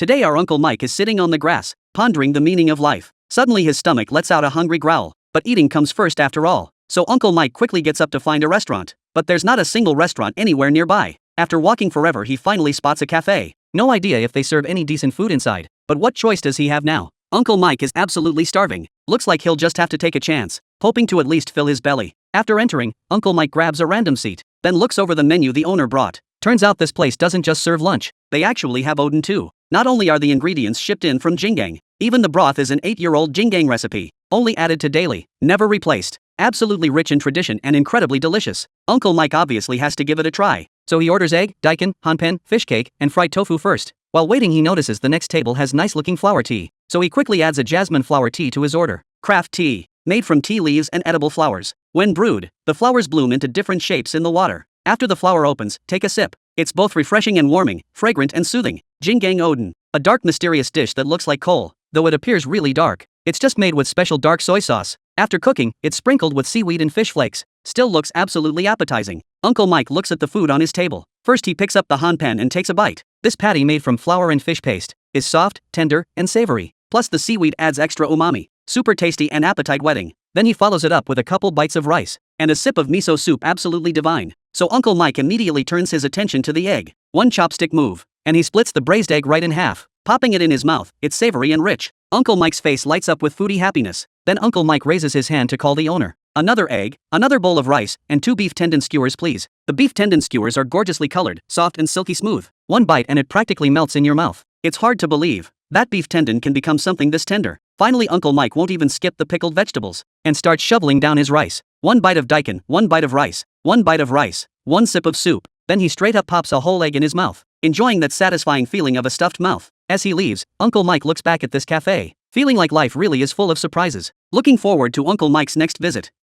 Today our Uncle Mike is sitting on the grass, pondering the meaning of life. Suddenly his stomach lets out a hungry growl, but eating comes first after all. So Uncle Mike quickly gets up to find a restaurant. But there's not a single restaurant anywhere nearby. After walking forever he finally spots a cafe. No idea if they serve any decent food inside, but what choice does he have now? Uncle Mike is absolutely starving. Looks like he'll just have to take a chance, hoping to at least fill his belly. After entering, Uncle Mike grabs a random seat, then looks over the menu the owner brought. Turns out this place doesn't just serve lunch, they actually have oden too. Not only are the ingredients shipped in from Jingang, even the broth is an 8-year-old Jingang recipe, only added to daily, never replaced. Absolutely rich in tradition and incredibly delicious. Uncle Mike obviously has to give it a try, so he orders egg, daikon, hanpen, fish cake, and fried tofu first. While waiting he notices the next table has nice-looking flower tea, so he quickly adds a jasmine flower tea to his order. Craft tea, made from tea leaves and edible flowers. When brewed, the flowers bloom into different shapes in the water. After the flower opens, take a sip. It's both refreshing and warming, fragrant and soothing. Jingang oden, a dark mysterious dish that looks like coal, though it appears really dark. It's just made with special dark soy sauce. After cooking, it's sprinkled with seaweed and fish flakes. Still looks absolutely appetizing. Uncle Mike looks at the food on his table. First he picks up the hanpen and takes a bite. This patty made from flour and fish paste is soft, tender, and savory. Plus the seaweed adds extra umami. Super tasty and appetite whetting. Then he follows it up with a couple bites of rice and a sip of miso soup, absolutely divine. So Uncle Mike immediately turns his attention to the egg. One chopstick move, and he splits the braised egg right in half, popping it in his mouth. It's savory and rich. Uncle Mike's face lights up with foodie happiness. Then Uncle Mike raises his hand to call the owner. Another egg, another bowl of rice, and 2 beef tendon skewers please. The beef tendon skewers are gorgeously colored, soft and silky smooth. One bite and it practically melts in your mouth. It's hard to believe that beef tendon can become something this tender. Finally Uncle Mike won't even skip the pickled vegetables and starts shoveling down his rice. One bite of daikon, one bite of rice, one bite of rice, one sip of soup. Then he straight up pops a whole egg in his mouth, enjoying that satisfying feeling of a stuffed mouth. As he leaves, Uncle Mike looks back at this cafe, feeling like life really is full of surprises. Looking forward to Uncle Mike's next visit.